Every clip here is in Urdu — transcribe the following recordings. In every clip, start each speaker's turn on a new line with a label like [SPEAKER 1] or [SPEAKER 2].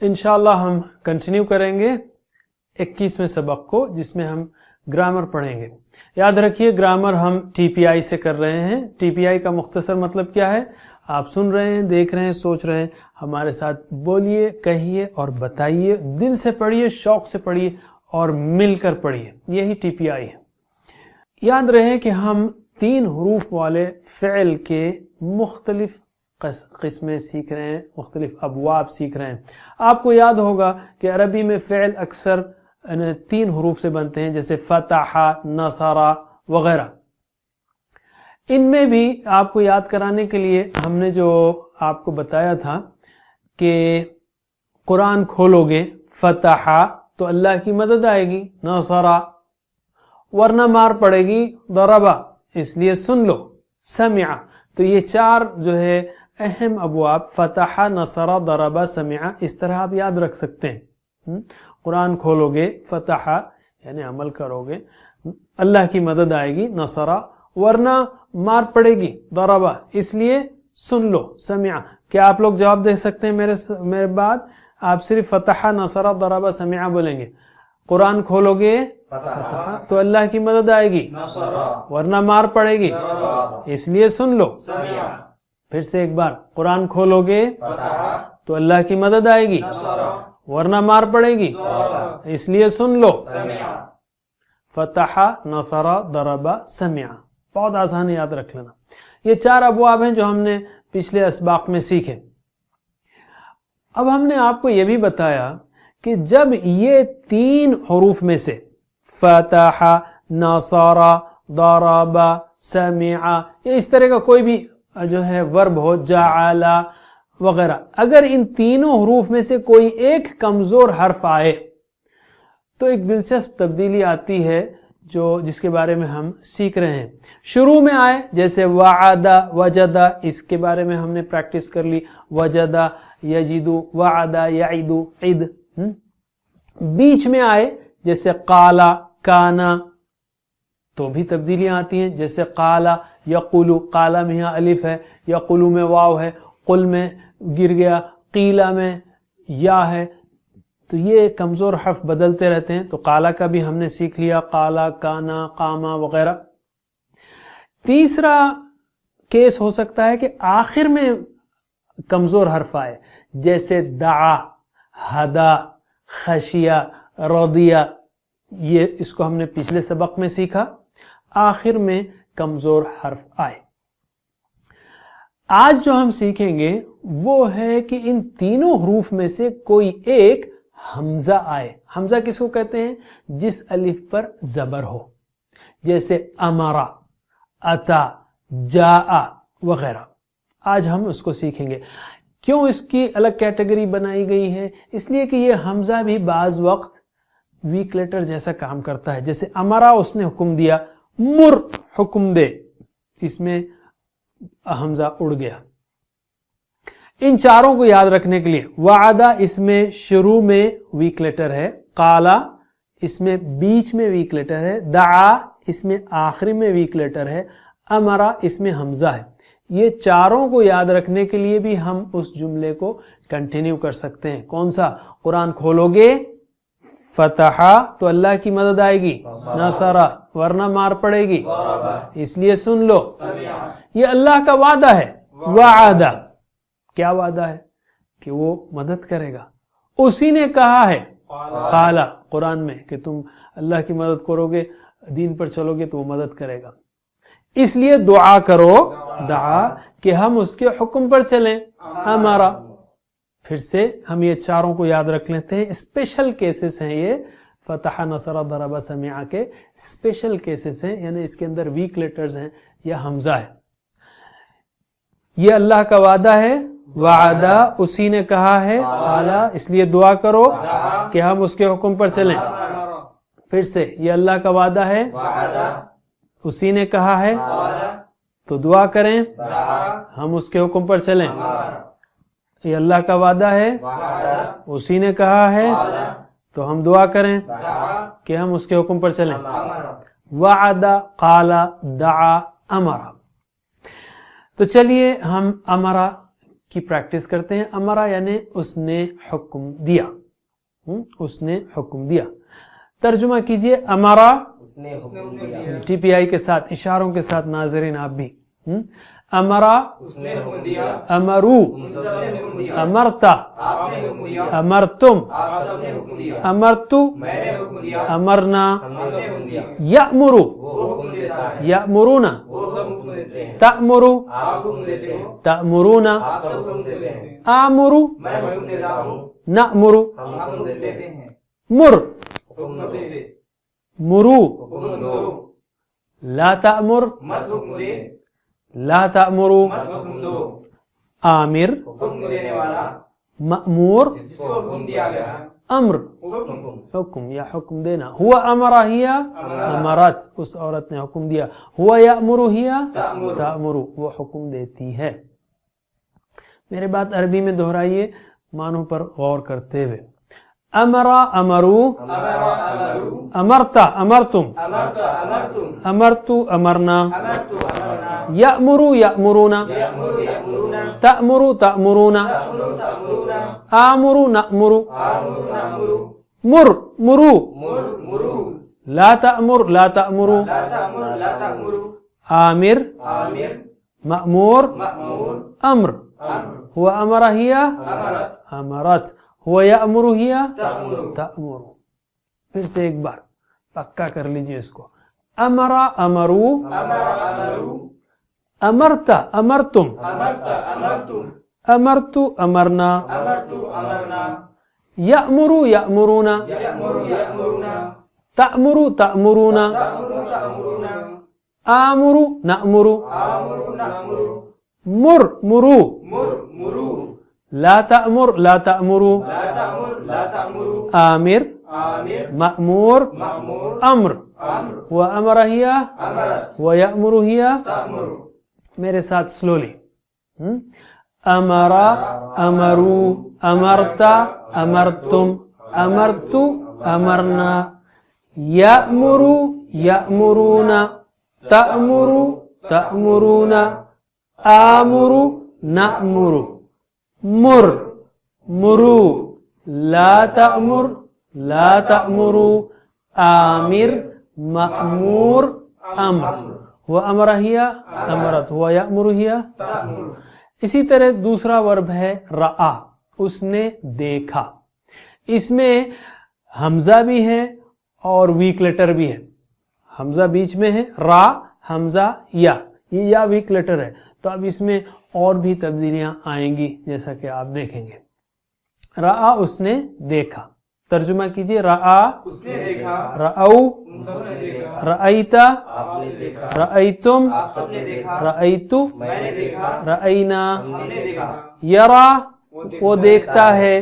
[SPEAKER 1] انشاءاللہ ہم کنٹینیو کریں گے 21ویں سبق کو، جس میں ہم گرامر پڑھیں گے۔ یاد رکھیے گرامر ہم ٹی پی آئی سے کر رہے ہیں۔ ٹی پی آئی کا مختصر مطلب کیا ہے؟ آپ سن رہے ہیں، دیکھ رہے ہیں، سوچ رہے ہیں، ہمارے ساتھ بولیے، کہیے اور بتائیے، دل سے پڑھیے، شوق سے پڑھیے اور مل کر پڑھیے، یہی ٹی پی آئی ہے۔ یاد رہے کہ ہم 3 حروف والے فعل کے مختلف قسمیں سیکھ رہے ہیں، مختلف ابواب سیکھ رہے ہیں۔ آپ کو یاد ہوگا کہ عربی میں فعل اکثر 3 حروف سے بنتے ہیں، جیسے فتح، نصر وغیرہ۔ ان میں بھی آپ کو یاد کرانے کے لیے ہم نے جو آپ کو بتایا تھا کہ قرآن کھولو گے فتح تو اللہ کی مدد آئے گی، نصر ورنہ مار پڑے گی، ضربا اس لیے سن لو، سمع۔ تو یہ 4 جو ہے اہم ابواب، فتح، نصر، ضربا، سمع، اس طرح آپ یاد رکھ سکتے ہیں۔ قرآن کھولو گے فتح یعنی عمل کرو گے، اللہ کی مدد آئے گی، نصر ورنہ مار پڑے گی، ضربا اس لیے سن لو، سمع۔ کیا آپ لوگ جواب دے سکتے ہیں میرے بعد؟ آپ صرف فتح، نصر، ضربا، سمع بولیں گے۔ قرآن کھولو گے فتح تو اللہ کی مدد آئے گی، ورنہ مار پڑے گی، اس لیے سن لو۔ پھر سے ایک بار، قرآن کھولو گے تو اللہ کی مدد آئے گی، ورنہ مار پڑے گی، اس لیے سن لو۔ فتح، نصر، ضرب، سمع، بہت آسان ہے، یاد رکھ لینا۔ یہ 4 ابواب ہیں جو ہم نے پچھلے اسباق میں سیکھے۔ اب ہم نے آپ کو یہ بھی بتایا کہ جب یہ 3 حروف میں سے فتح، نصر، ضرب، سمع، یا اس طرح کا کوئی بھی جو ہے ورب ہو، جعل وغیرہ، اگر ان تینوں حروف میں سے کوئی ایک کمزور حرف آئے تو ایک دلچسپ تبدیلی آتی ہے جس کے بارے میں ہم سیکھ رہے ہیں۔ شروع میں آئے جیسے وعد، وجد، اس کے بارے میں ہم نے پریکٹس کر لی، وجد، یجد، وعد، یعد، عد۔ بیچ میں آئے جیسے قال، کان، تو بھی تبدیلیاں آتی ہیں، جیسے قال، یقول، قال میں یہاں الف ہے، یقول میں واو ہے، قل میں گر گیا، قیلا میں یا ہے، تو یہ کمزور حرف بدلتے رہتے ہیں۔ تو قالا کا بھی ہم نے سیکھ لیا، قالا، کانا، قاما وغیرہ۔ تیسرا کیس ہو سکتا ہے کہ آخر میں کمزور حرف آئے، جیسے دعا، ہدا، خشیا، رضیا، یہ اس کو ہم نے پچھلے سبق میں سیکھا، آخر میں کمزور حرف آئے۔ آج جو ہم سیکھیں گے وہ ہے کہ ان تینوں حروف میں سے کوئی ایک حمزہ آئے۔ حمزہ کس کو کہتے ہیں؟ جس الف پر زبر ہو، جیسے امرا، اتا، جاء وغیرہ۔ آج ہم اس کو سیکھیں گے۔ کیوں اس کی الگ کیٹیگری بنائی گئی ہے؟ اس لیے کہ یہ حمزہ بھی بعض وقت ویک لیٹر جیسا کام کرتا ہے، جیسے امرا اس نے حکم دیا، مر حکم دے، اس میں حمزہ اڑ گیا۔ ان چاروں کو یاد رکھنے کے لیے وعدہ اس میں شروع میں ویک لیٹر ہے، قالا اس میں بیچ میں ویک لیٹر ہے، دعا اس میں آخری میں ویک لیٹر ہے، امرا اس میں حمزہ ہے۔ یہ چاروں کو یاد رکھنے کے لیے بھی ہم اس جملے کو کنٹینیو کر سکتے ہیں۔ کون سا؟ قرآن کھولو گے فتح تو اللہ کی مدد آئے گی، نصر ورنہ مار پڑے گی، اس لیے سن لو۔ یہ اللہ کا وعدہ ہے، وعدہ، کیا وعدہ ہے؟ کہ وہ مدد کرے گا۔ اسی نے کہا ہے قالا قرآن میں کہ تم اللہ کی مدد کرو گے، دین پر چلو گے تو وہ مدد کرے گا، اس لیے دعا کرو، دعا کہ ہم اس کے حکم پر چلیں، ہمارا۔ پھر سے ہم یہ چاروں کو یاد رکھ لیتے ہیں، اسپیشل کیسز ہیں یہ، فتح، نصر، ضرب، سمع کے اسپیشل کیسز ہیں، یعنی اس کے اندر ویک لیٹرز ہیں یا حمزہ ہے۔ یہ اللہ کا وعدہ ہے، وعدہ اسی نے کہا ہے، قالا اس لیے دعا کرو کہ ہم اس کے حکم پر چلیں۔ پھر سے یہ اللہ کا وعدہ ہے، اسی نے کہا ہے تو دعا کریں ہم اس کے حکم پر چلیں۔ یہ اللہ کا وعدہ ہے، اسی نے کہا ہے تو ہم دعا کریں کہ ہم اس کے حکم پر چلیں۔ وعدہ، قالا، دعا، امرا۔ تو چلیے ہم امرا کی پریکٹس کرتے ہیں. امرا یعنی اس نے حکم دیا. اس نے حکم دیا. ترجمہ کیجئے امرا ٹی پی آئی کے ساتھ اشاروں کے ساتھ. ناظرین آپ بھی امرا امرو امرتا امرتم امرتو امرنا یأمرو یأمرون تأمرو تأمرون آمرو نأمرو مر مرو لا تأمر لا تأمرو آمر مأمور امر حکم یا حکم دینا. ہوا امرا ہیا امرت اس عورت نے حکم دیا. ہوا یأمرو ہیا تأمرو وہ حکم دیتی ہے. میرے بات عربی میں دہرائیے معنوں پر غور کرتے ہوئے. امرا امرو امرتا امرتم امرتو امرنا یأمرو یأمرون تأمرو تأمرون آمرو نأمرو مر مرو لا تأمر لا تأمرو آمر مأمور امر. هو امر ہی امرت. هو یأمر ہی تأمر. پھر سے ایک بار پکا کر لیجئے اس کو. امرا امرو امرتا امرتم امرتو امرنا یأمرو یأمرون تأمرو تأمرون آمرو نأمرو مر مرو لا تأمر لا تأمرو آمر مأمور امر. وأمر ہی ويأمر ہی. میرے ساتھ سلولی. امرا امرو امرتا امرتم امرتو امرنا یأمرو یأمرون تأمرو تأمرون آمرو نأمرو مر مرو لا تأمر لا تأمرو آمر مأمور امر. وأمر ہی امرت. ويأمر ہی. اسی طرح دوسرا ورب ہے رآ اس نے دیکھا. اس میں حمزہ بھی ہے اور ویک لیٹر بھی ہے. حمزہ بیچ میں ہے. را حمزہ یا یہ یا ویک لیٹر ہے. تو اب اس میں اور بھی تبدیلیاں آئیں گی جیسا کہ آپ دیکھیں گے. رآ اس نے دیکھا. ترجمہ کیجئے. رآ
[SPEAKER 2] اس نے دیکھا
[SPEAKER 1] رأو
[SPEAKER 2] سب نے دیکھا
[SPEAKER 1] رأیتا
[SPEAKER 2] آپ نے دیکھا
[SPEAKER 1] رأیتم
[SPEAKER 2] آپ سب نے دیکھا
[SPEAKER 1] رأیتو
[SPEAKER 2] میں نے دیکھا
[SPEAKER 1] رأینا
[SPEAKER 2] ہم نے دیکھا
[SPEAKER 1] یرا وہ دیکھتا ہے.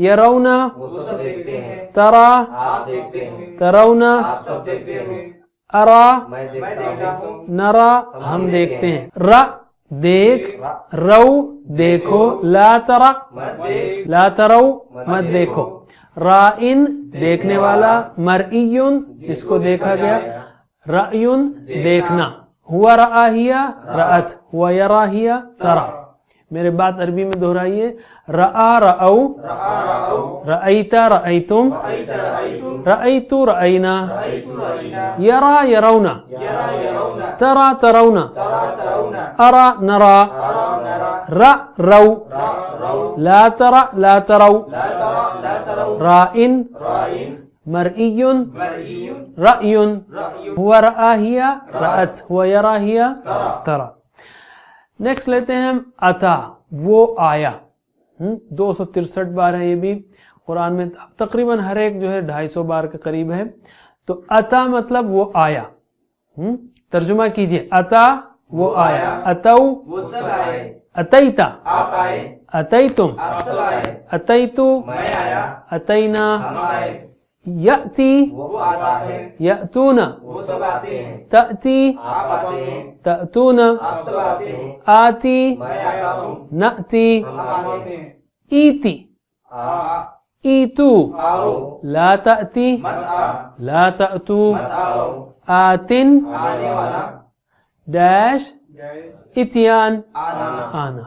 [SPEAKER 1] یرونا
[SPEAKER 2] وہ سب دیکھتے ہیں
[SPEAKER 1] ترا
[SPEAKER 2] آپ دیکھتے ہیں
[SPEAKER 1] ترونا
[SPEAKER 2] آپ سب دیکھتے ہیں
[SPEAKER 1] ارا
[SPEAKER 2] میں دیکھتا ہوں
[SPEAKER 1] نرا ہم دیکھتے ہیں. ر دیکھ رو دیکھو. لا ترا
[SPEAKER 2] مت دیکھ
[SPEAKER 1] لا ترو مت دیکھو. رائن دیکھنے والا. مرئیون جس کو دیکھا گیا. رأیون دیکھنا. ہوا رآہیا رأت. ہوا یراہیا ترا. میرے بات عربی میں دہرائیے. رآ رأو رأیتا رأیتم رأیتو رأینا یرا یرونا ترا ترونا ارا نرا ر رو لا ترا لا ترو رائن مرئیون رأیون. ہوا رآہیا رأت. ہوا یراہیا ترا. نیکسٹ لیتے ہیں ہم اتا وہ آیا. 263 بار ہے یہ بھی قرآن میں. تقریباً ہر ایک جو ہے 250 بار کے قریب ہے. تو اتا مطلب وہ آیا. ترجمہ کیجئے. اتا وہ آیا. اتو
[SPEAKER 2] وہ سب آئے
[SPEAKER 1] اتیتا
[SPEAKER 2] آپ آئے
[SPEAKER 1] اتیتم
[SPEAKER 2] آپ سب آئے
[SPEAKER 1] اتیتو
[SPEAKER 2] میں آیا
[SPEAKER 1] اتینا
[SPEAKER 2] ہم آئے
[SPEAKER 1] یأتی
[SPEAKER 2] وہ آتا ہے
[SPEAKER 1] یأتون
[SPEAKER 2] وہ سب آتے ہیں
[SPEAKER 1] تأتی
[SPEAKER 2] آپ آتے ہیں
[SPEAKER 1] تأتون
[SPEAKER 2] آپ سب آتے ہیں
[SPEAKER 1] آتی
[SPEAKER 2] میں آتا ہوں
[SPEAKER 1] نأتی
[SPEAKER 2] ہم آتے ہیں
[SPEAKER 1] ایتی ایتو
[SPEAKER 2] آؤ
[SPEAKER 1] لا تأتی
[SPEAKER 2] مت آ
[SPEAKER 1] لا تأتو
[SPEAKER 2] مت آؤ
[SPEAKER 1] آتن
[SPEAKER 2] آنے والا
[SPEAKER 1] ڈیش اتیان
[SPEAKER 2] آنا
[SPEAKER 1] آنا.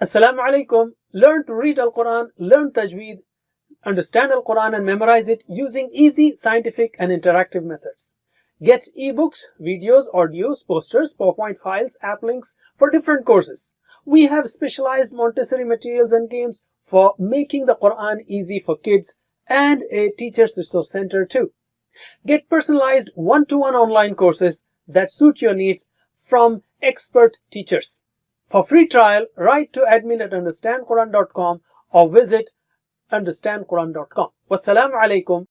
[SPEAKER 1] Assalamu alaikum. Learn to read Al-Quran, learn Tajweed, understand Al-Quran and memorize it using easy, scientific and interactive methods. Get ebooks, videos, audios, posters, PowerPoint files, app links for different courses. We have specialized Montessori materials and games for making the Quran easy for kids and a teacher's resource center too. Get personalized one-to-one online courses that suit your needs from expert teachers. For free trial, write to admin@understandquran.com or visit understandquran.com. Wassalamu alaikum